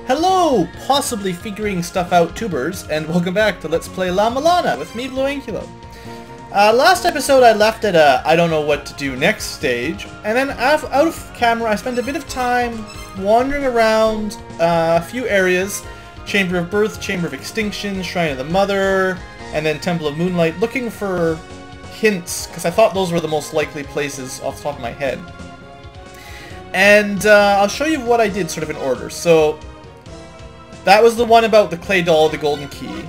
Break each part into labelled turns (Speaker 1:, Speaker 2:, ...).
Speaker 1: Hello, possibly figuring stuff out tubers, and welcome back to Let's Play La-Mulana with me, BlueAnkylo. Last episode I left at a I don't know what to do next stage, and then out of camera I spent a bit of time wandering around a few areas. Chamber of Birth, Chamber of Extinction, Shrine of the Mother, and then Temple of Moonlight, looking for hints, because I thought those were the most likely places off the top of my head. And I'll show you what I did sort of in order. So that was the one about the clay doll, the golden key.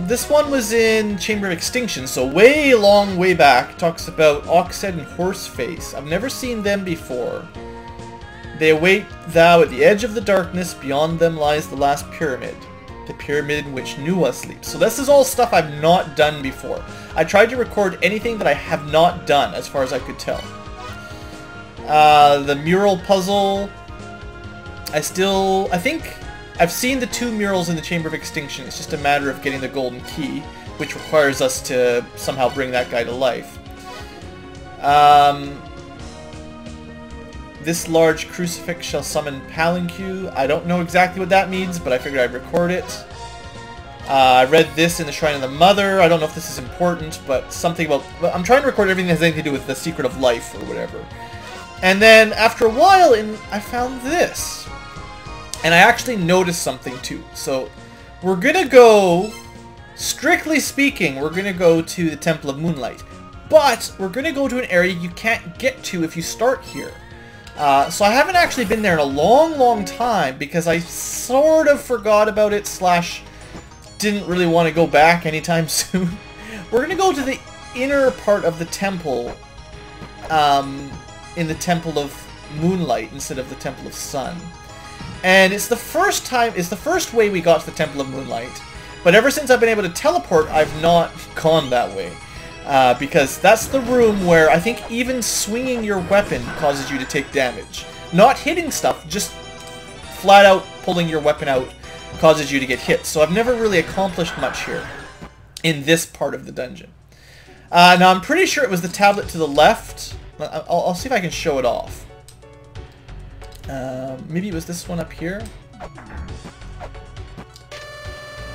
Speaker 1: This one was in Chamber of Extinction, so way back. Talks about Oxhead and Horseface. I've never seen them before. They await thou at the edge of the darkness, beyond them lies the last pyramid. The pyramid in which Nuwa sleeps. So this is all stuff I've not done before. I tried to record anything that I have not done, as far as I could tell. The mural puzzle... I think I've seen the two murals in the Chamber of Extinction. It's just a matter of getting the golden key, which requires us to somehow bring that guy to life. This large crucifix shall summon Palanque. I don't know exactly what that means, but I figured I'd record it. I read this in the Shrine of the Mother. I don't know if this is important, but something about... I'm trying to record everything that has anything to do with the Secret of Life or whatever. And then, after a while, I found this. And I actually noticed something too. So, we're gonna go, strictly speaking, we're gonna go to the Temple of Moonlight. But, we're gonna go to an area you can't get to if you start here. So I haven't actually been there in a long time, because I sort of forgot about it, / didn't really want to go back anytime soon. We're gonna go to the inner part of the temple, in the Temple of Moonlight instead of the Temple of Sun. And it's the first way we got to the Temple of Moonlight, but ever since I've been able to teleport, I've not gone that way. Because that's the room where I think even swinging your weapon causes you to take damage. Not hitting stuff, just flat out pulling your weapon out causes you to get hit. So I've never really accomplished much here in this part of the dungeon. Now I'm pretty sure it was the tablet to the left. I'll see if I can show it off. Maybe it was this one up here?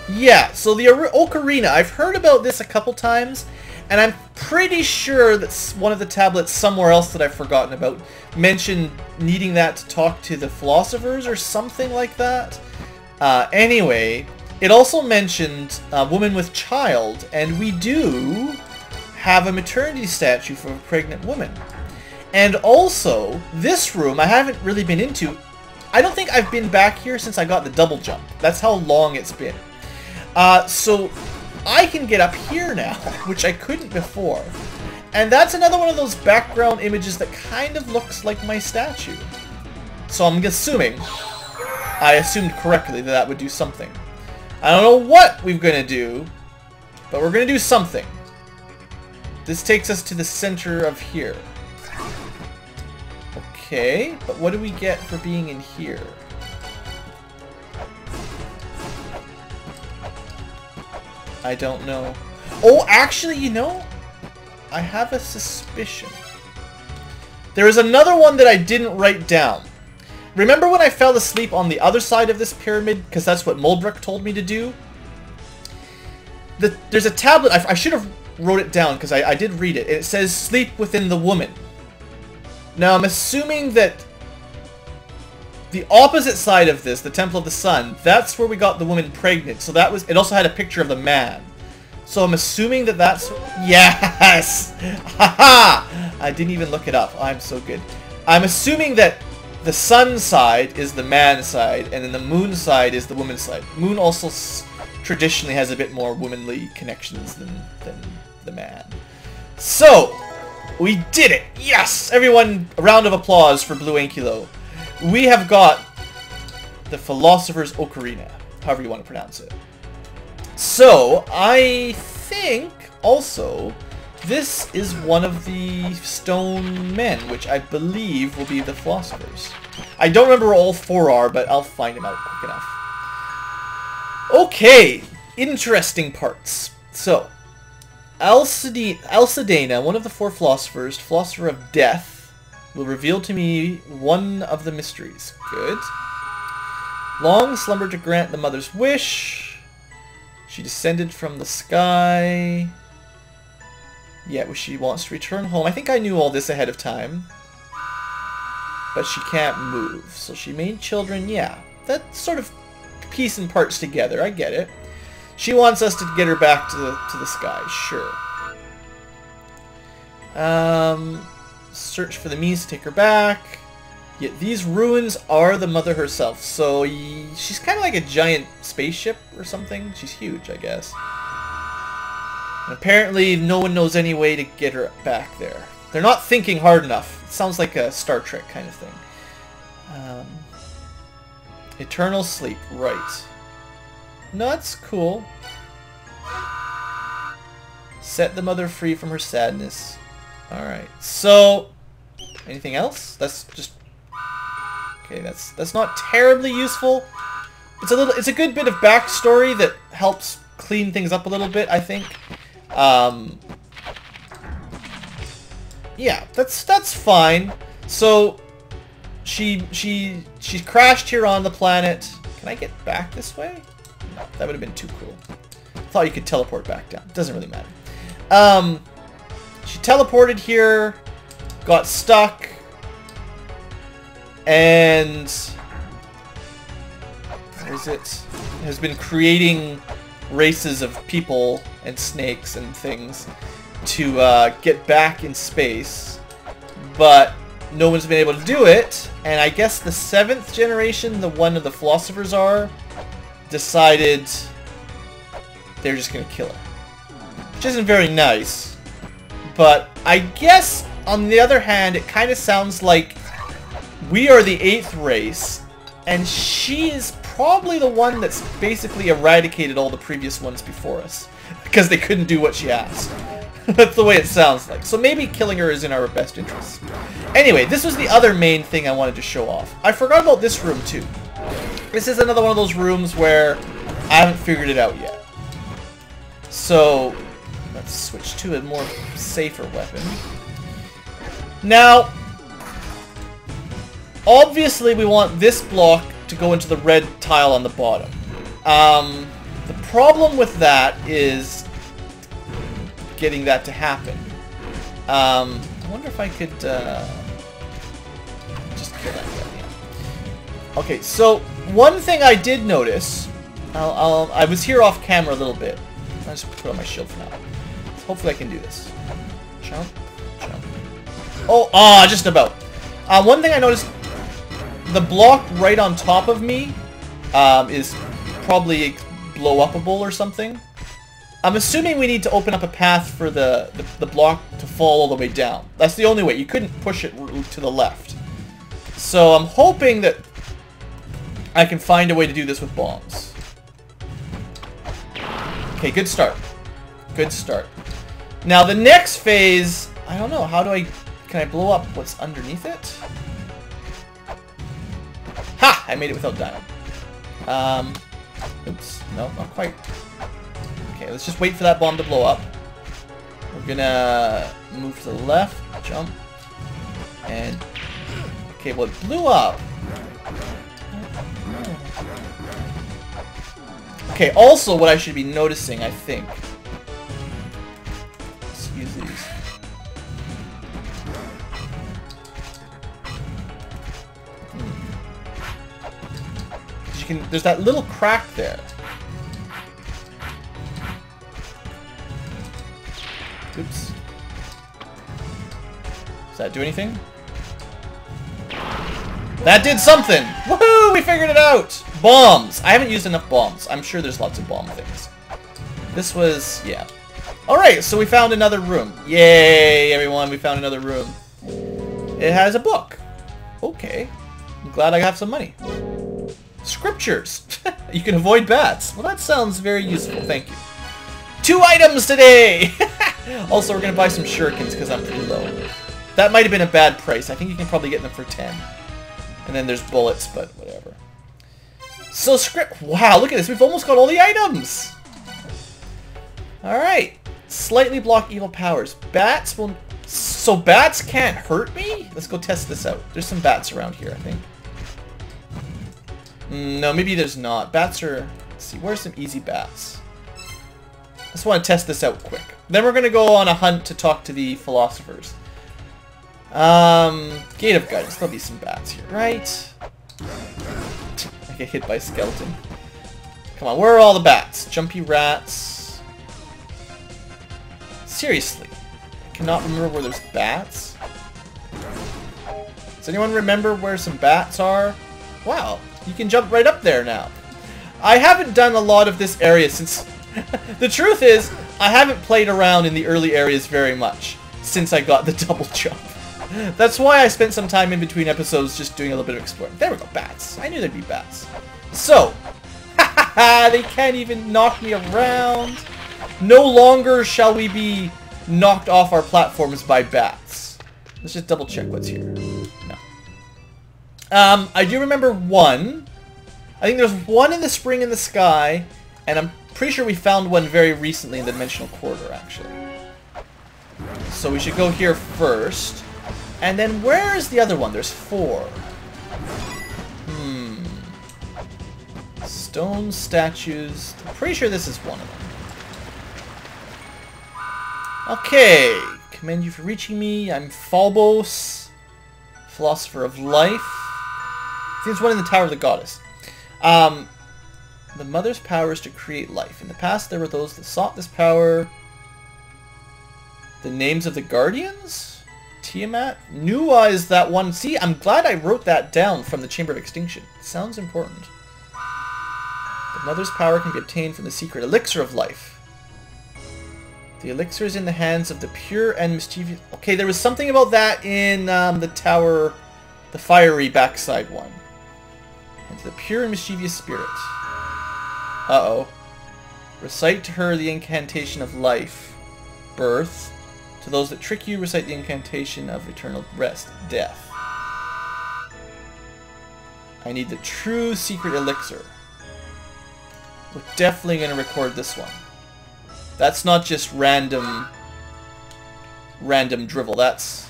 Speaker 1: Yeah, so the Ocarina, I've heard about this a couple times, and I'm pretty sure that one of the tablets somewhere else that I've forgotten about mentioned needing that to talk to the philosophers or something like that. Anyway, it also mentioned woman with child, and we do have a maternity statue for a pregnant woman. And also, this room I haven't really been into. I don't think I've been back here since I got the double jump. That's how long it's been. So I can get up here now, which I couldn't before. And that's another one of those background images that kind of looks like my statue. So I'm assuming, I assumed correctly that would do something. I don't know what we're going to do, but we're going to do something. This takes us to the center of here. Okay, but what do we get for being in here? I don't know. Oh, actually, you know, I have a suspicion. There is another one that I didn't write down. Remember when I fell asleep on the other side of this pyramid? Because that's what Mulbrook told me to do? There's a tablet. I should have wrote it down because I did read it. It says, sleep within the woman. Now, I'm assuming that the opposite side of this, the Temple of the Sun, that's where we got the woman pregnant. So that was, it also had a picture of the man. So I'm assuming that that's, yes! Haha! I didn't even look it up. I'm so good. I'm assuming that the sun side is the man side, and then the moon side is the woman side. Moon also traditionally has a bit more womanly connections than the man. So, we did it! Yes! Everyone, a round of applause for BlueAnkylo. We have got the Philosopher's Ocarina, however you want to pronounce it. So, I think, also, this is one of the stone men, which I believe will be the philosophers. I don't remember where all four are, but I'll find them out quick enough. Okay, interesting parts. So, Alcedena, one of the four philosophers, philosopher of death, will reveal to me one of the mysteries. Good. Long slumber to grant the mother's wish. She descended from the sky. Yet she wants to return home. I think I knew all this ahead of time. But she can't move. So she made children. Yeah, that sort of piece and parts together. I get it. She wants us to get her back to the sky. Sure. Search for the means to take her back. Yet these ruins are the mother herself. So she's kind of like a giant spaceship or something. She's huge, I guess. And apparently no one knows any way to get her back there. They're not thinking hard enough. It sounds like a Star Trek kind of thing. Eternal sleep. Right. No, that's cool. Set the mother free from her sadness. Alright. So, anything else? That's just... Okay, that's not terribly useful. It's a good bit of backstory that helps clean things up a little bit, I think. Yeah, that's fine. So she's crashed here on the planet. Can I get back this way? No, that would have been too cool. Thought you could teleport back down. Doesn't really matter. She teleported here, got stuck, and what is it? Has been creating races of people and snakes and things to get back in space, but no one's been able to do it. And I guess the 7th generation, the one of the philosophers are, decided they're just gonna kill her, which isn't very nice. But I guess on the other hand, it kind of sounds like we are the 8th race, and she is probably the one that's basically eradicated all the previous ones before us because they couldn't do what she asked. That's the way it sounds like. So maybe killing her is in our best interest. Anyway, this was the other main thing I wanted to show off. I forgot about this room too. This is another one of those rooms where I haven't figured it out yet. So let's switch to a more safer weapon. Now, obviously we want this block to go into the red tile on the bottom. The problem with that is getting that to happen. I wonder if I could just kill that guy. Yeah. Okay, so one thing I did notice, I was here off camera a little bit. I'll just put on my shield for now. Hopefully I can do this. Jump, jump. Oh, just about. One thing I noticed, the block right on top of me is probably blow-upable or something. I'm assuming we need to open up a path for the block to fall all the way down. That's the only way. You couldn't push it to the left. So I'm hoping that I can find a way to do this with bombs. Okay, good start. Good start. Now the next phase, I don't know, can I blow up what's underneath it? Ha! I made it without dying. Oops, no, not quite. Okay, let's just wait for that bomb to blow up. We're gonna move to the left, jump, and... Okay, well it blew up. Okay, also what I should be noticing, I think... Let's use these. There's that little crack there. Oops. Does that do anything? That did something! Woohoo! We figured it out! Bombs! I haven't used enough bombs. I'm sure there's lots of bomb things. This was... yeah. Alright, so we found another room. Yay, everyone, we found another room. It has a book. Okay. I'm glad I have some money. Scriptures! You can avoid bats. Well, that sounds very useful, thank you. 2 items today! Also, we're going to buy some shurikens because I'm pretty low. That might have been a bad price. I think you can probably get them for 10. And then there's bullets, but whatever. So wow, look at this. We've almost got all the items! Alright. Slightly block evil powers. Bats will... So bats can't hurt me? Let's go test this out. There's some bats around here, I think. No, maybe there's not. Bats are... Let's see, where's some easy bats? I just want to test this out quick. Then we're going to go on a hunt to talk to the philosophers. Gate of Guidance. There'll be some bats here, right? I get hit by a skeleton. Come on, where are all the bats? Jumpy rats. Seriously. I cannot remember where there's bats. Does anyone remember where some bats are? Wow, you can jump right up there now. I haven't done a lot of this area since... The truth is, I haven't played around in the early areas very much since I got the double jump. That's why I spent some time in between episodes just doing a little bit of exploring. There we go, bats. I knew there'd be bats. So, they can't even knock me around. No longer shall we be knocked off our platforms by bats. Let's just double check what's here. No. I do remember one. I think there's one in the spring in the sky, and I'm pretty sure we found one very recently in the dimensional corridor, actually. So we should go here first. And then where is the other one? There's 4. Stone statues. I'm pretty sure this is one of them. Okay. Commend you for reaching me. I'm Phobos, Philosopher of Life. I think there's one in the Tower of the Goddess. The mother's power is to create life. In the past, there were those that sought this power. The names of the guardians? Tiamat? Nua is that one. See, I'm glad I wrote that down from the Chamber of Extinction. It sounds important. The mother's power can be obtained from the secret elixir of life. The elixir is in the hands of the pure and mischievous... Okay, there was something about that in the tower, the fiery backside one. And to the pure and mischievous spirit. Uh-oh. Recite to her the incantation of life, birth. To those that trick you, recite the incantation of eternal rest, death. I need the true secret elixir. We're definitely going to record this one. That's not just random drivel. That's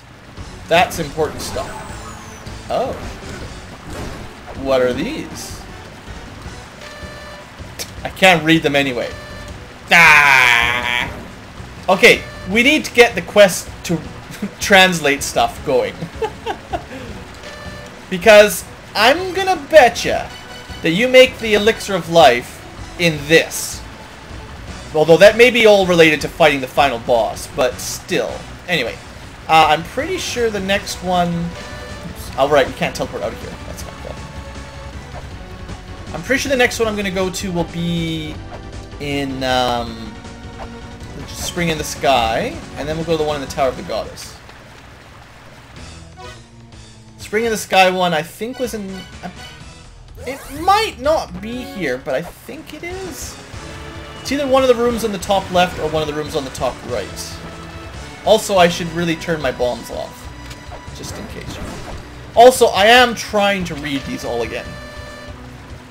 Speaker 1: important stuff. Oh. What are these? I can't read them anyway. Ah! Okay, we need to get the quest to translate stuff going. Because I'm gonna betcha that you make the elixir of life in this. Although that may be all related to fighting the final boss, but still. Anyway, I'm pretty sure the next one... Oh, right, you can't teleport out of here. That's my fault. I'm pretty sure the next one I'm going to go to will be in the Spring in the Sky, and then we'll go to the one in the Tower of the Goddess. Spring in the Sky one, I think was in... It might not be here, but I think it is. It's either one of the rooms on the top left or one of the rooms on the top right. Also, I should really turn my bombs off, just in case. Also, I am trying to read these all again.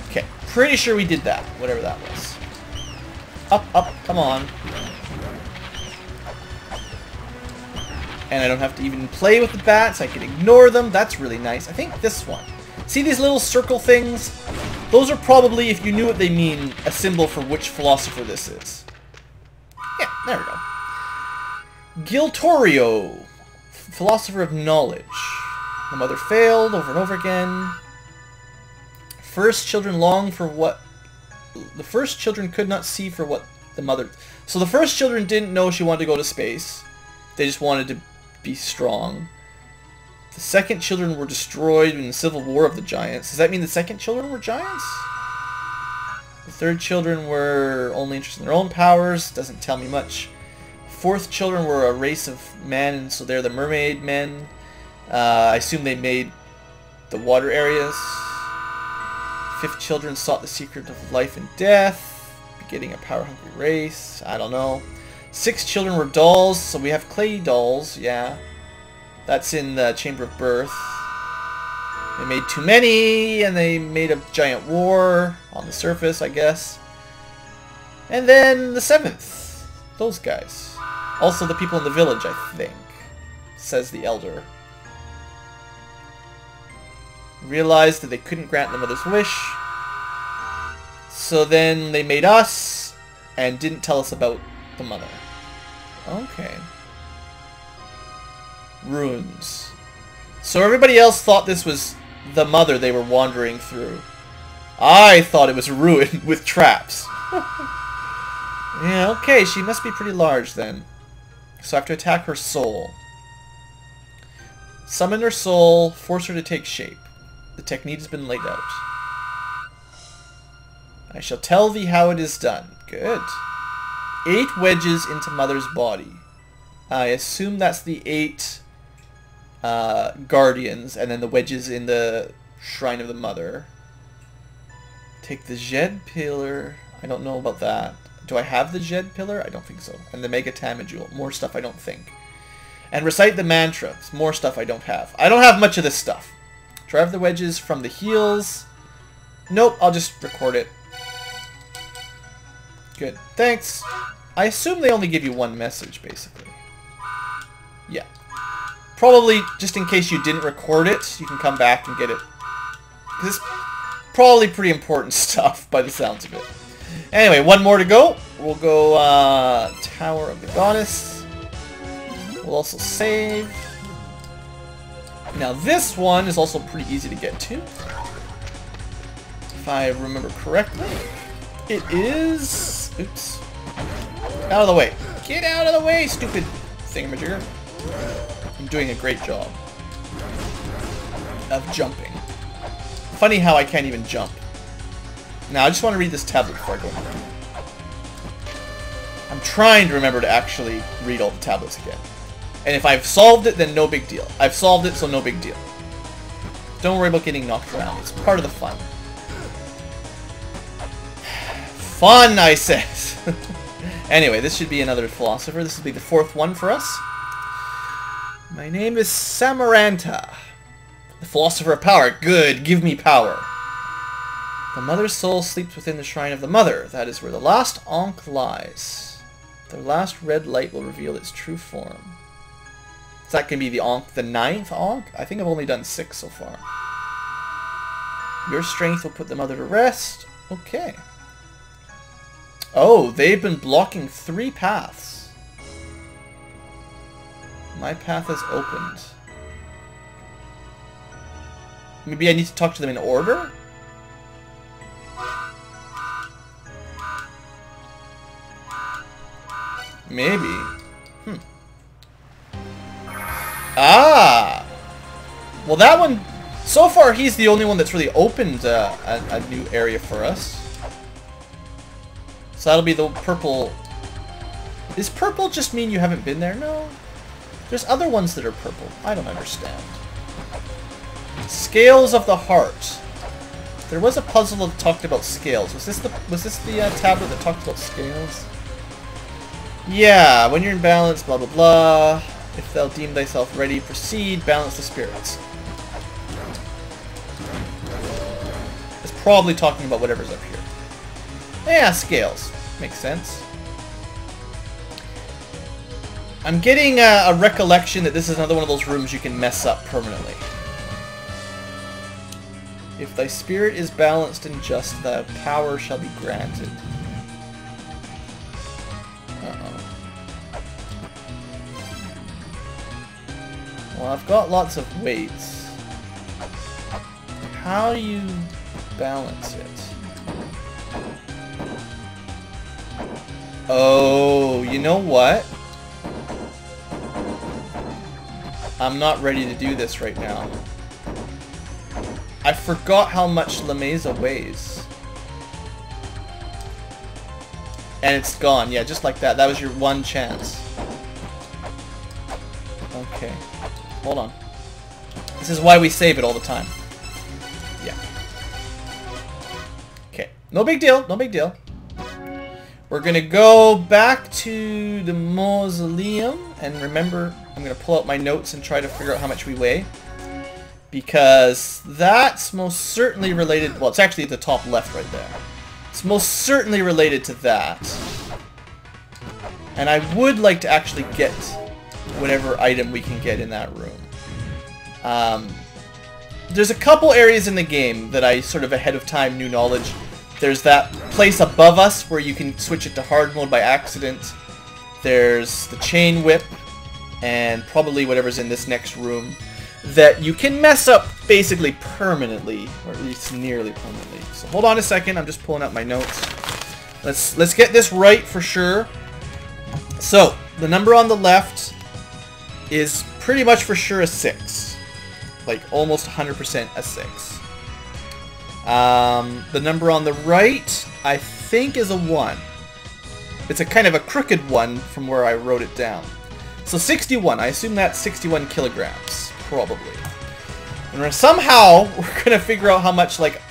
Speaker 1: Okay, pretty sure we did that, whatever that was. Up, up, come on. And I don't have to even play with the bats, I can ignore them, that's really nice. I think this one. See these little circle things? Those are probably, if you knew what they mean, a symbol for which philosopher this is. Yeah, there we go. Giltorio, philosopher of knowledge. The mother failed over and over again. First children long for what... The first children could not see for what the mother... So the first children didn't know she wanted to go to space. They just wanted to be strong. The second children were destroyed in the civil war of the giants. Does that mean the second children were giants? The third children were only interested in their own powers. Doesn't tell me much. Fourth children were a race of men, and so they're the mermaid men. I assume they made the water areas. Fifth children sought the secret of life and death, begetting a power-hungry race. I don't know. Sixth children were dolls, so we have clay dolls, yeah. That's in the Chamber of Birth. They made too many, and they made a giant war on the surface, I guess. And then the seventh. Those guys. Also the people in the village, I think, says the elder. Realized that they couldn't grant the mother's wish. So then they made us and didn't tell us about the mother. Okay. Ruins. So everybody else thought this was the mother they were wandering through. I thought it was a ruin with traps. Yeah, okay, she must be pretty large then. So I have to attack her soul. Summon her soul, force her to take shape. The technique has been laid out. I shall tell thee how it is done. Good. 8 wedges into mother's body. I assume that's the 8 guardians, and then the wedges in the shrine of the mother. Take the Jed pillar. I don't know about that. Do I have the Jed pillar? I don't think so. And the Mega Tamajul. More stuff I don't think. And recite the mantra. More stuff I don't have. I don't have much of this stuff. Drive the wedges from the heels. Nope, I'll just record it. Good. Thanks. I assume they only give you one message, basically. Yeah. Probably, just in case you didn't record it, you can come back and get it. Because it's probably pretty important stuff, by the sounds of it. Anyway, one more to go. We'll go Tower of the Goddess. We'll also save. Now this one is also pretty easy to get to. If I remember correctly. It is... Oops. Out of the way. Get out of the way, stupid thingamajigger. I'm doing a great job of jumping. Funny how I can't even jump. Now, I just want to read this tablet before I go home. I'm trying to remember to actually read all the tablets again. And if I've solved it, then no big deal. I've solved it, so no big deal. Don't worry about getting knocked around. It's part of the fun. Fun, I said! Anyway, this should be another philosopher. This will be the 4th one for us. My name is Samaranta. The philosopher of power. Good, give me power. The mother's soul sleeps within the shrine of the mother. That is where the last Ankh lies. The last red light will reveal its true form. Is that going to be the Ankh, the 9th Ankh? I think I've only done 6 so far. Your strength will put the mother to rest. Okay. Oh, they've been blocking 3 paths. My path has opened. Maybe I need to talk to them in order? Maybe. Ah! Well, that one... So far, he's the only one that's really opened a new area for us. So that'll be the purple... Does purple just mean you haven't been there? No. There's other ones that are purple. I don't understand. Scales of the Heart. There was a puzzle that talked about scales. Was this the tablet that talked about scales? Yeah, when you're in balance, blah blah blah. If thou deem thyself ready, proceed, balance the spirits. It's probably talking about whatever's up here. Yeah, scales. Makes sense. I'm getting a recollection that this is another one of those rooms you can mess up permanently. If thy spirit is balanced and just, thy power shall be granted. Well, I've got lots of weights. How do you balance it? Oh, you know what? I'm not ready to do this right now. I forgot how much La Mesa weighs. And it's gone. Yeah, just like that. That was your one chance. Okay. Hold on. This is why we save it all the time. Yeah. Okay. No big deal. No big deal. We're going to go back to the mausoleum. And remember, I'm going to pull out my notes and try to figure out how much we weigh. Because that's most certainly related... Well, it's actually at the top left right there. It's most certainly related to that. And I would like to actually get whatever item we can get in that room. There's a couple areas in the game that I sort of ahead of time knew knowledge There's that place above us where you can switch it to hard mode by accident. There's the chain whip, and probably whatever's in this next room that you can mess up basically permanently, or at least nearly permanently. So hold on a second, I'm just pulling up my notes. Let's get this right for sure. So the number on the left is pretty much for sure a 6, like almost 100% a 6. The number on the right, I think, is a 1. It's a kind of a crooked one from where I wrote it down. So 61, I assume that's 61 kilograms, probably. And somehow, we're going to figure out how much, like,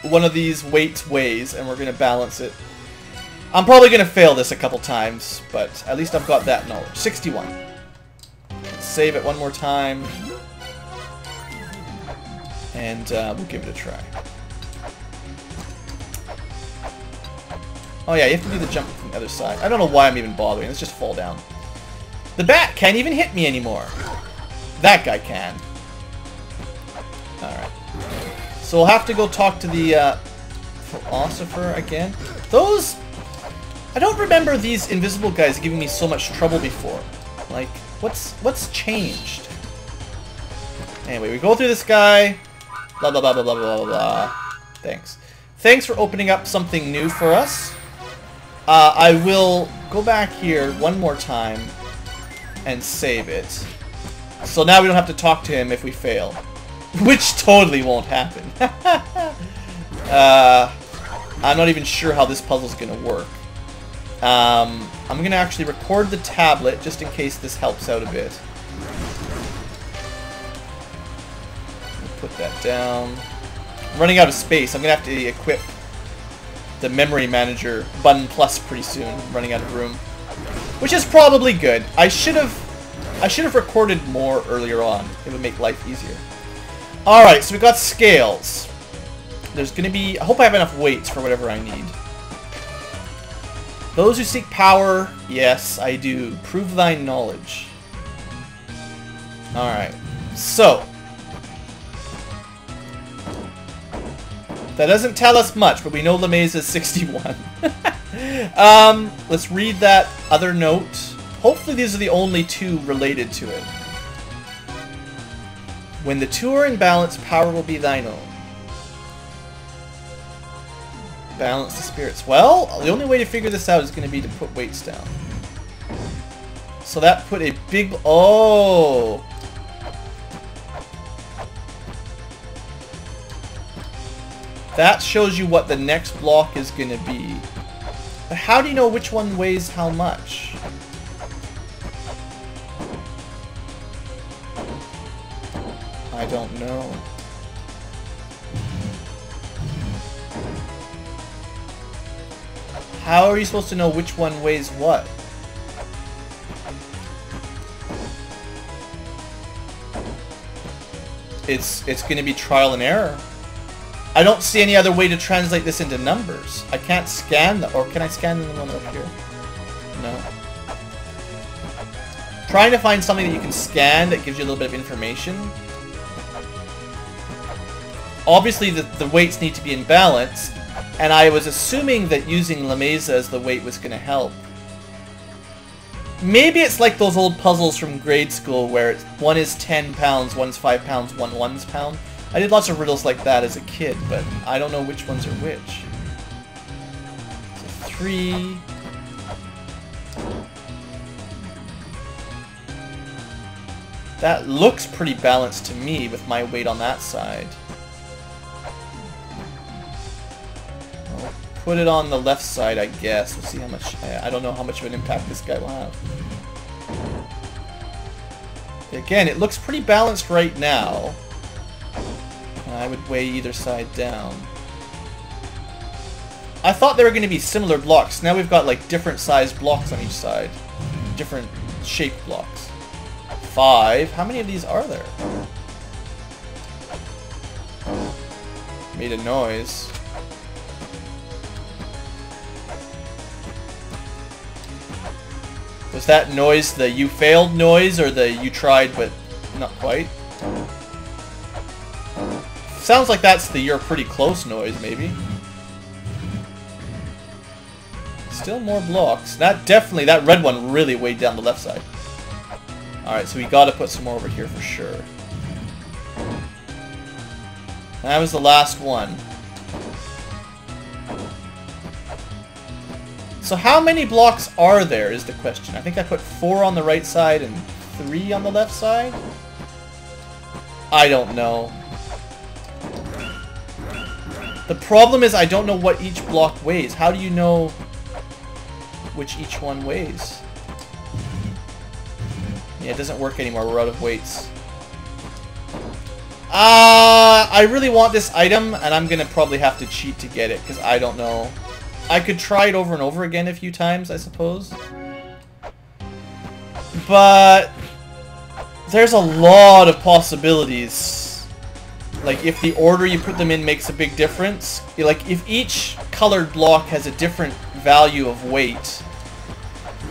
Speaker 1: one of these weights weighs, and we're going to balance it. I'm probably going to fail this a couple times, but at least I've got that knowledge. 61. Let's save it one more time. And we'll give it a try. Oh yeah, you have to do the jump from the other side. I don't know why I'm even bothering. Let's just fall down. The bat can't even hit me anymore. That guy can. Alright. So we'll have to go talk to the philosopher again. Those... I don't remember these invisible guys giving me so much trouble before. Like, what's changed? Anyway, we go through this guy. Blah, blah, blah, blah, blah, blah, blah. Thanks. Thanks for opening up something new for us. I will go back here one more time and save it. So now we don't have to talk to him if we fail. Which totally won't happen. I'm not even sure how this puzzle's going to work. I'm going to actually record the tablet just in case this helps out a bit. Put that down. I'm running out of space. I'm going to have to equip the memory manager button plus pretty soon. I'm running out of room. Which is probably good. I should have recorded more earlier on. It would make life easier. Alright, so we got scales. There's going to be... I hope I have enough weights for whatever I need. Those who seek power, yes, I do. Prove thy knowledge. Alright, so... that doesn't tell us much, but we know LeMay's is 61. Let's read that other note. Hopefully these are the only two related to it. When the two are in balance, power will be thine own. Balance the spirits. Well, the only way to figure this out is going to be to put weights down. So that put a big... oh! That shows you what the next block is going to be. But how do you know which one weighs how much? I don't know. How are you supposed to know which one weighs what? It's going to be trial and error. I don't see any other way to translate this into numbers. I can't scan them, or can I scan the one up here? No. Trying to find something that you can scan that gives you a little bit of information. Obviously, the weights need to be in balance, and I was assuming that using La Mesa as the weight was going to help. Maybe it's like those old puzzles from grade school where one is 10 pounds, one's 5 pounds, one's pound. I did lots of riddles like that as a kid, but I don't know which ones are which. So 3... that looks pretty balanced to me with my weight on that side. I'll put it on the left side, I guess. We'll see how much... I don't know how much of an impact this guy will have. Again, it looks pretty balanced right now. I would weigh either side down. I thought they were going to be similar blocks. Now we've got like different sized blocks on each side. Different shaped blocks. 5. How many of these are there? Made a noise. Was that noise the you failed noise or the you tried but not quite? Sounds like that's the you're pretty close noise, maybe. Still more blocks. That definitely, that red one really weighed down the left side. Alright, so we gotta put some more over here for sure. That was the last one. So how many blocks are there is the question. I think I put 4 on the right side and 3 on the left side? I don't know. The problem is I don't know what each block weighs. How do you know which each one weighs? Yeah, it doesn't work anymore. We're out of weights. I really want this item, and I'm gonna probably have to cheat to get it, because I don't know. I could try it over and over again a few times, I suppose. But there's a lot of possibilities. Like, if the order you put them in makes a big difference. Like, if each colored block has a different value of weight,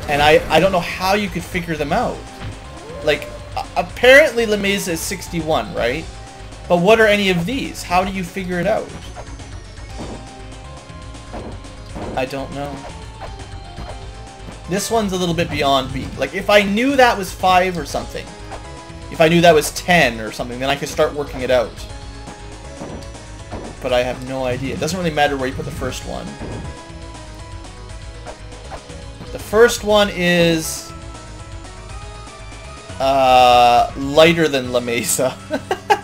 Speaker 1: and I don't know how you could figure them out. Like, apparently La Mesa is 61, right? But what are any of these? How do you figure it out? I don't know. This one's a little bit beyond me. Like, if I knew that was 5 or something, if I knew that was 10 or something, then I could start working it out. But I have no idea. It doesn't really matter where you put the first one. The first one is lighter than La Mesa.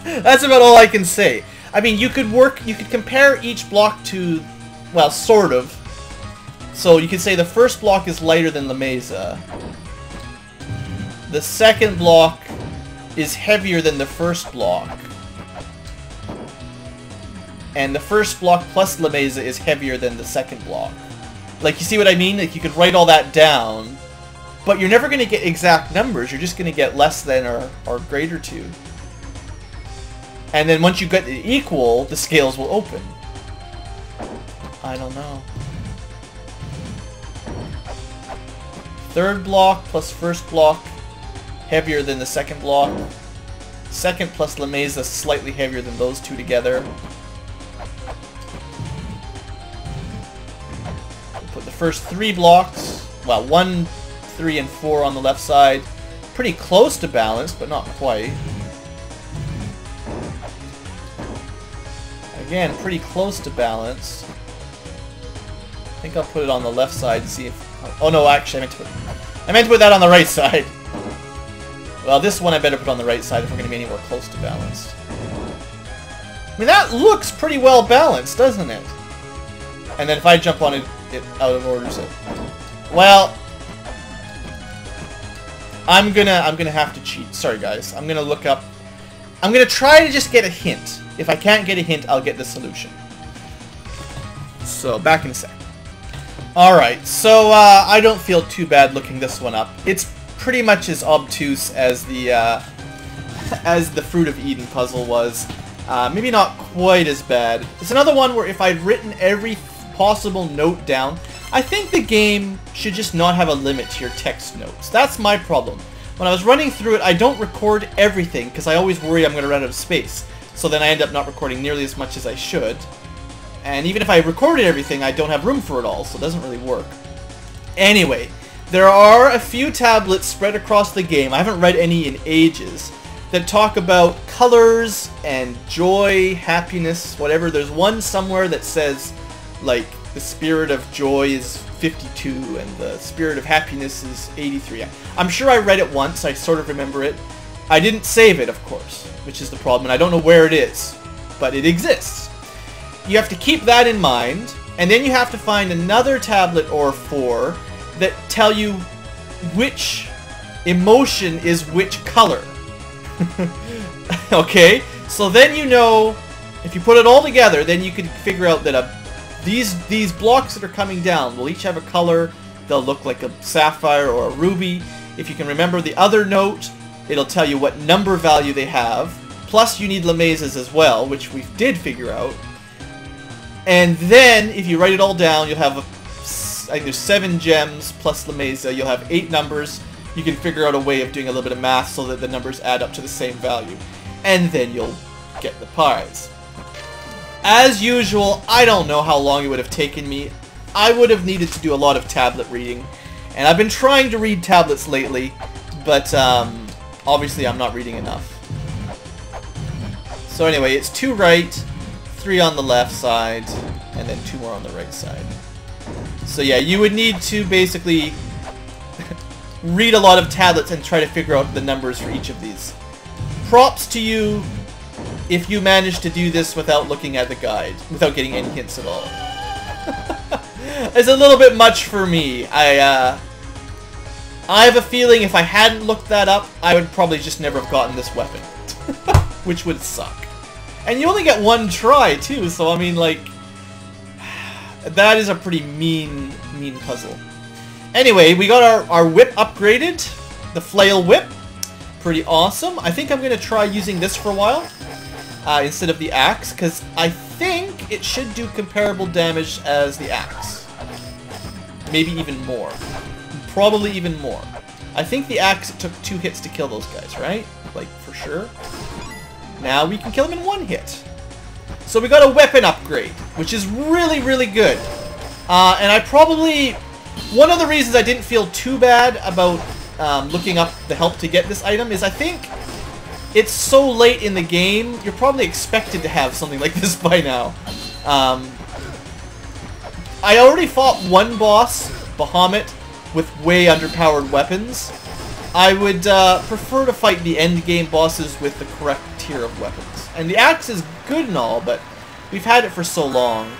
Speaker 1: That's about all I can say. I mean, you could compare each block to, well, sort of. So you could say the first block is lighter than La Mesa. The second block is heavier than the first block. And the first block plus La Mesa is heavier than the second block. Like, you see what I mean? Like, you could write all that down, but you're never going to get exact numbers. You're just going to get less than or greater to. And then once you get the equal, the scales will open. I don't know. Third block plus first block, heavier than the second block. Second plus La Mesa, slightly heavier than those two together. Put the first 3 blocks, well, 1, 3, and 4 on the left side. Pretty close to balanced, but not quite. Again, pretty close to balance. I think I'll put it on the left side and see if... Oh no, actually, I meant to put that on the right side. Well, this one I better put on the right side if we're going to be anywhere close to balanced. I mean, that looks pretty well balanced, doesn't it? And then if I jump on it, it out of orders it. Well, I'm gonna have to cheat. Sorry, guys. I'm gonna look up... I'm gonna try to just get a hint. If I can't get a hint, I'll get the solution. So, back in a sec. Alright, so I don't feel too bad looking this one up. It's pretty much as obtuse as the Fruit of Eden puzzle was. Maybe not quite as bad. It's another one where if I'd written every possible note down, I think the game should just not have a limit to your text notes. That's my problem. When I was running through it, I don't record everything because I always worry I'm going to run out of space. So then I end up not recording nearly as much as I should. And even if I recorded everything, I don't have room for it all, so it doesn't really work. Anyway, there are a few tablets spread across the game, I haven't read any in ages, that talk about colors and joy, happiness, whatever. There's one somewhere that says, like, the spirit of joy is 52 and the spirit of happiness is 83. I'm sure I read it once, I sort of remember it. I didn't save it, of course, which is the problem, and I don't know where it is, but it exists. You have to keep that in mind, and then you have to find another tablet or 4 that tell you which emotion is which color. Okay? So then you know, if you put it all together, then you can figure out that these blocks that are coming down will each have a color. They'll look like a sapphire or a ruby. If you can remember the other note, it'll tell you what number value they have. Plus you need La Mesa's as well, which we did figure out. And then, if you write it all down, you'll have, I think there's 7 gems plus La Mesa. You'll have 8 numbers. You can figure out a way of doing a little bit of math so that the numbers add up to the same value. And then you'll get the prize. As usual, I don't know how long it would have taken me. I would have needed to do a lot of tablet reading. And I've been trying to read tablets lately, but obviously I'm not reading enough. So anyway, it's 2 right, 3 on the left side, and then 2 more on the right side. So yeah, you would need to basically read a lot of tablets and try to figure out the numbers for each of these. Props to you if you manage to do this without looking at the guide, without getting any hints at all. It's a little bit much for me. I have a feeling if I hadn't looked that up, I would probably just never have gotten this weapon. Which would suck. And you only get 1 try, too, so I mean, like... that is a pretty mean puzzle. Anyway, we got our whip upgraded. The flail whip. Pretty awesome. I think I'm going to try using this for a while. Instead of the axe, because I think it should do comparable damage as the axe. Maybe even more. Probably even more. I think the axe, it took 2 hits to kill those guys, right? Like, for sure. Now we can kill them in 1 hit. So we got a weapon upgrade, which is really, really good. And I probably... one of the reasons I didn't feel too bad about looking up the help to get this item is I think it's so late in the game, you're probably expected to have something like this by now. I already fought 1 boss, Bahamut, with way underpowered weapons. I would prefer to fight the end game bosses with the correct tier of weapons. And the axe is good and all, but we've had it for so long.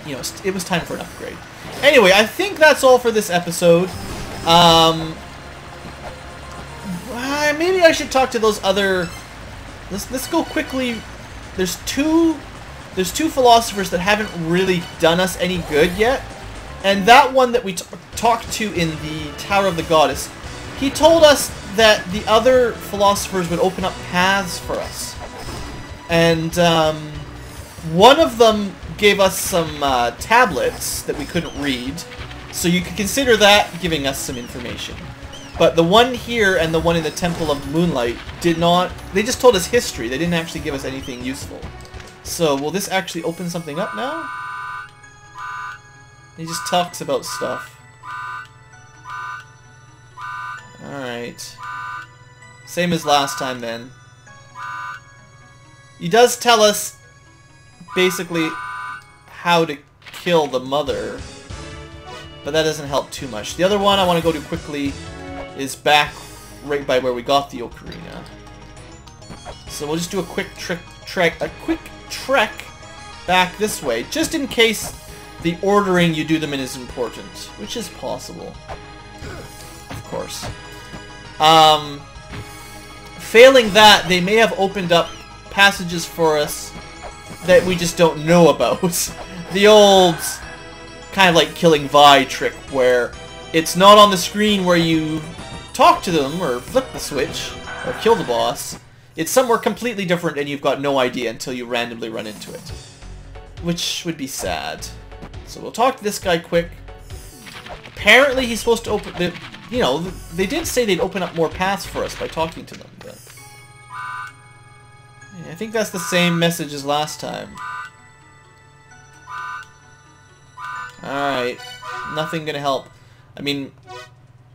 Speaker 1: You know, it was time for an upgrade. Anyway, I think that's all for this episode. Maybe I should talk to those other... Let's go quickly. There's two philosophers that haven't really done us any good yet. And that one that we talked to in the Tower of the Goddess, he told us that the other philosophers would open up paths for us. And one of them gave us some tablets that we couldn't read, so you could consider that giving us some information. But the one here and the one in the Temple of Moonlight did not... They just told us history. They didn't actually give us anything useful. So will this actually open something up now? He just talks about stuff. Alright. Same as last time then. He does tell us basically how to kill the mother, but that doesn't help too much. The other one I want to go to quickly is back right by where we got the ocarina. So we'll just do a quick trek back this way, just in case the ordering you do them in is important, which is possible, of course. Failing that, they may have opened up passages for us that we just don't know about. The old kind of like killing Vi trick where it's not on the screen where you talk to them or flip the switch or kill the boss. It's somewhere completely different and you've got no idea until you randomly run into it. Which would be sad. So we'll talk to this guy quick. Apparently he's supposed to open... You know, they did say they'd open up more paths for us by talking to them, but... I think that's the same message as last time. Alright. Nothing gonna help. I mean,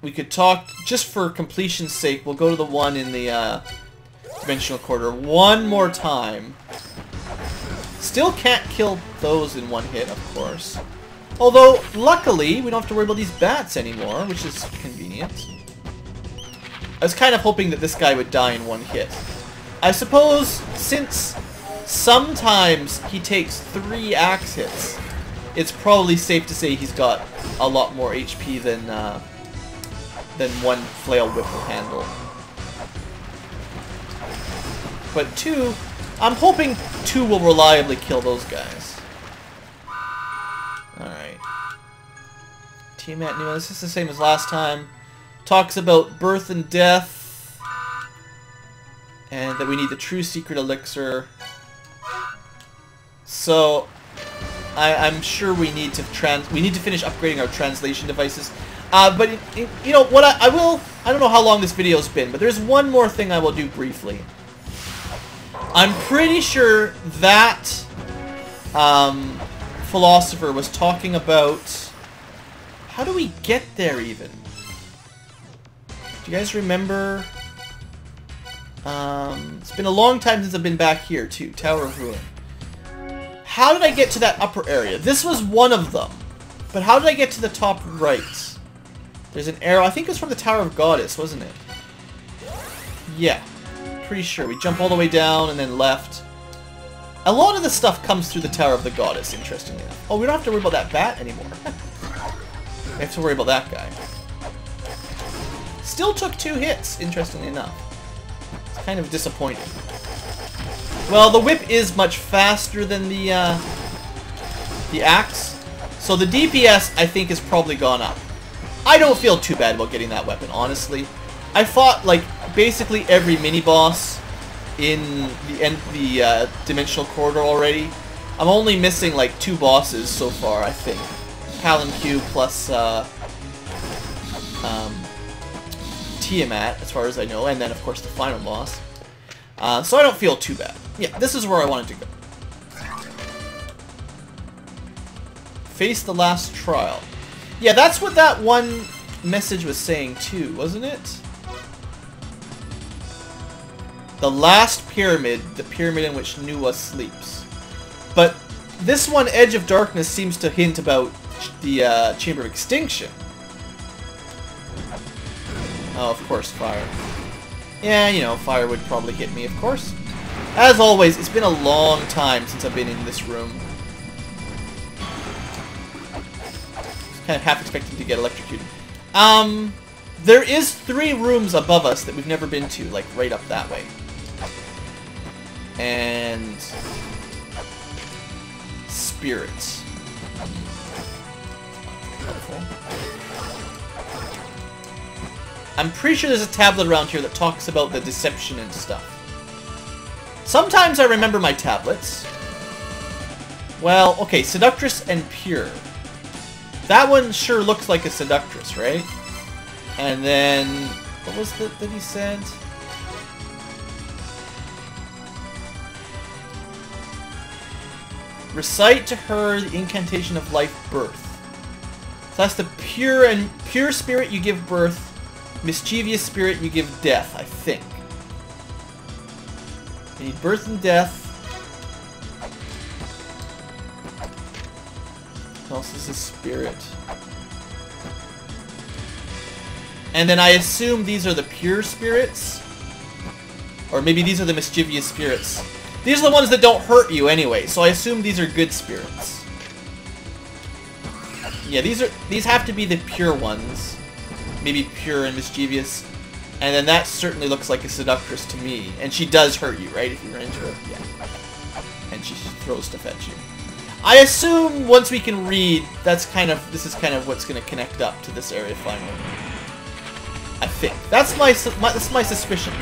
Speaker 1: we could talk... Just for completion's sake, we'll go to the one in the dimensional corridor one more time. Still can't kill those in 1 hit, of course. Although, luckily, we don't have to worry about these bats anymore, which is convenient. I was kind of hoping that this guy would die in 1 hit. I suppose, since sometimes he takes 3 axe hits, it's probably safe to say he's got a lot more HP than 1 flail whip will handle. But 2, I'm hoping 2 will reliably kill those guys. Alright. Tiamat Numa, this is the same as last time. Talks about birth and death. And that we need the true secret elixir. So, I'm sure we need to finish upgrading our translation devices. But, you know, what I don't know how long this video's been, but there's one more thing I will do briefly. I'm pretty sure that philosopher was talking about... How do we get there, even? Do you guys remember? It's been a long time since I've been back here, too. Tower of Ruin. How did I get to that upper area? This was one of them. But how did I get to the top right? There's an arrow. I think it was from the Tower of Goddess, wasn't it? Yeah. Pretty sure. We jump all the way down and then left. A lot of the stuff comes through the Tower of the Goddess, interestingly enough. Oh, we don't have to worry about that bat anymore. We have to worry about that guy. Still took 2 hits, interestingly enough. It's kind of disappointing. Well, the whip is much faster than the axe. So the DPS, I think, has probably gone up. I don't feel too bad about getting that weapon, honestly. I fought, like, basically every mini-boss in the Dimensional Corridor already. I'm only missing, like, 2 bosses so far, I think. Palanque plus Tiamat, as far as I know, and then, of course, the final boss. So I don't feel too bad. Yeah, this is where I wanted to go. Face the last trial. Yeah, that's what that one message was saying too, wasn't it? The last pyramid, the pyramid in which Nuwa sleeps. But this one, Edge of Darkness, seems to hint about the Chamber of Extinction. Oh, of course, fire. Yeah, you know, fire would probably hit me, of course. As always, it's been a long time since I've been in this room. Kind of half expecting to get electrocuted. There is 3 rooms above us that we've never been to, like right up that way. And spirits. I'm pretty sure there's a tablet around here that talks about the deception and stuff. Sometimes I remember my tablets. Well, okay, Seductress and Pure. That one sure looks like a Seductress, right? And then... what was that he said? Recite to her the incantation of life birth. So that's the pure spirit you give birth. Mischievous spirit you give death, I think. You need birth and death. What else is a spirit? And then I assume these are the pure spirits? Or maybe these are the mischievous spirits. These are the ones that don't hurt you anyway, so I assume these are good spirits. Yeah, these have to be the pure ones. Maybe pure and mischievous. And then that certainly looks like a seductress to me. And she does hurt you, right? If you run into her. Yeah. And she throws stuff at you. I assume once we can read, this is kind of what's going to connect up to this area finally. I think. That's my suspicion.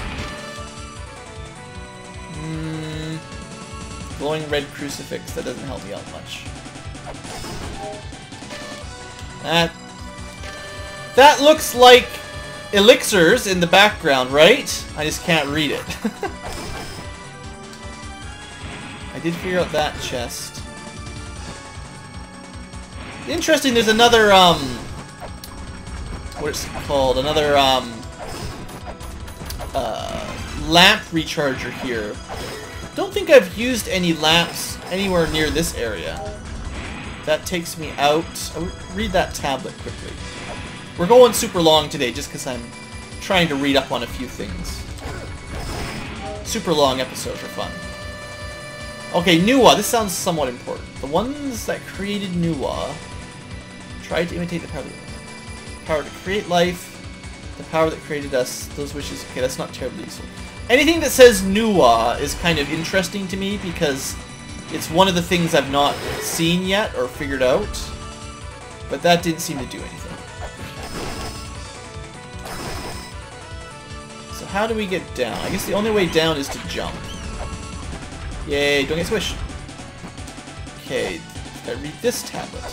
Speaker 1: Glowing red crucifix, that doesn't help me out much. That looks like elixirs in the background, right? I just can't read it. I did figure out that chest. Interesting, there's another, what's it called? Another, lamp recharger here. Don't think I've used any lamps anywhere near this area. That takes me out. I'll read that tablet quickly. We're going super long today just because I'm trying to read up on a few things. Super long episodes are fun. Okay, Nuwa. This sounds somewhat important. The ones that created Nuwa tried to imitate the power to create life, the power that created us, those wishes. Okay, that's not terribly useful. Anything that says Nuwa is kind of interesting to me because it's one of the things I've not seen yet or figured out. But that didn't seem to do anything. So how do we get down? I guess the only way down is to jump. Yay, don't get squished. Okay, I read this tablet.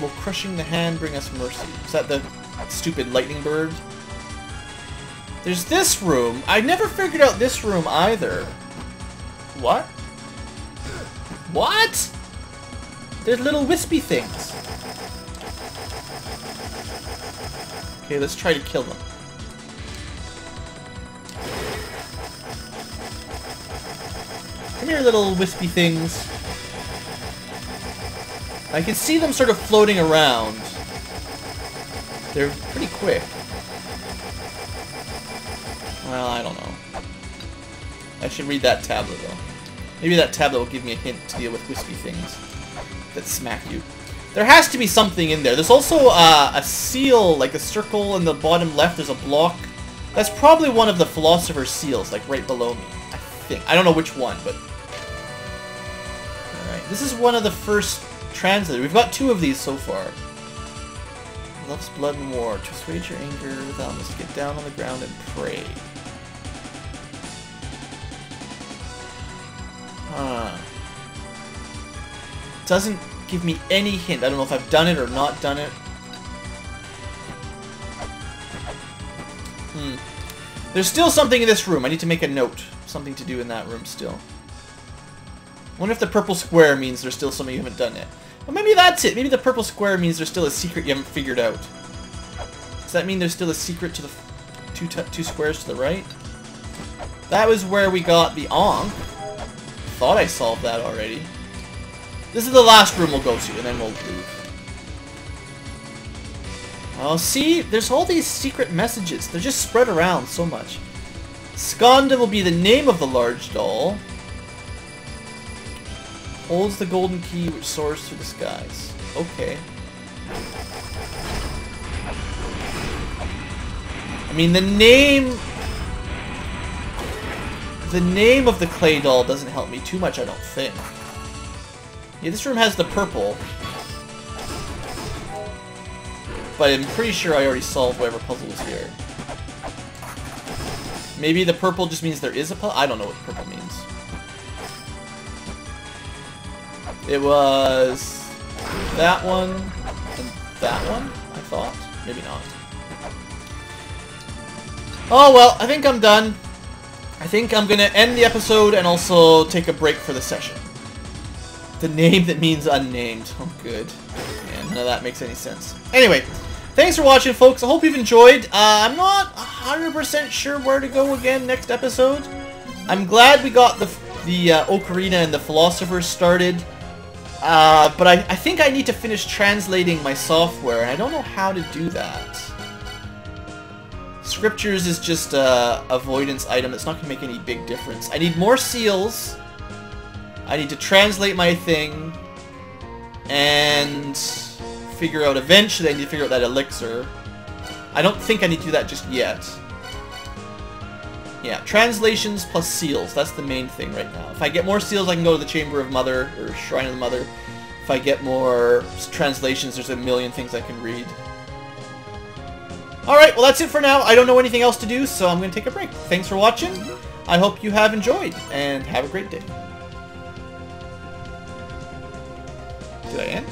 Speaker 1: Will crushing the hand bring us mercy? Is that the stupid lightning bird? There's this room. I never figured out this room either. What? What? They're little wispy things. Okay, let's try to kill them. Come here, little wispy things. I can see them sort of floating around. They're pretty quick. Well, I don't know. I should read that tablet, though. Maybe that tablet will give me a hint to deal with wispy things that smack you. There has to be something in there. There's also a seal, like a circle in the bottom left. There's a block. That's probably one of the Philosopher's seals, like right below me, I think. I don't know which one, but... Alright, this is one of the first translators. We've got 2 of these so far. Loves blood and war. To assuage your anger without must get down on the ground and pray. Doesn't give me any hint. I don't know if I've done it or not done it. There's still something in this room. I need to make a note. Something to do in that room still. I wonder if the purple square means there's still something you haven't done yet. Well, maybe that's it. Maybe the purple square means there's still a secret you haven't figured out. Does that mean there's still a secret to the two squares to the right? That was where we got the Ankh. Thought I solved that already. This is the last room we'll go to, and then we'll leave. Oh, see? There's all these secret messages. They're just spread around so much. Skanda will be the name of the large doll. Holds the golden key which soars through the skies. Okay. I mean, the name of the clay doll doesn't help me too much, I don't think. Yeah, this room has the purple. But I'm pretty sure I already solved whatever puzzle was here. Maybe the purple just means there is a puzzle? I don't know what purple means. It was that one and that one, I thought. Maybe not. Oh well, I think I'm done. I think I'm gonna end the episode and also take a break for the session. The name that means unnamed. Oh, good. Man, none of that makes any sense. Anyway, thanks for watching, folks. I hope you've enjoyed. I'm not 100% sure where to go again next episode. I'm glad we got the Ocarina and the Philosophers started. But I think I need to finish translating my software, and I don't know how to do that. Scriptures is just a avoidance item that's not going to make any big difference. I need more seals. I need to translate my thing. And figure out eventually I need to figure out that elixir. I don't think I need to do that just yet. Yeah, translations plus seals. That's the main thing right now. If I get more seals, I can go to the Chamber of Mother, or Shrine of the Mother. If I get more translations, there's a million things I can read. Alright, well that's it for now. I don't know anything else to do, so I'm going to take a break. Thanks for watching. I hope you have enjoyed, and have a great day. Did I end?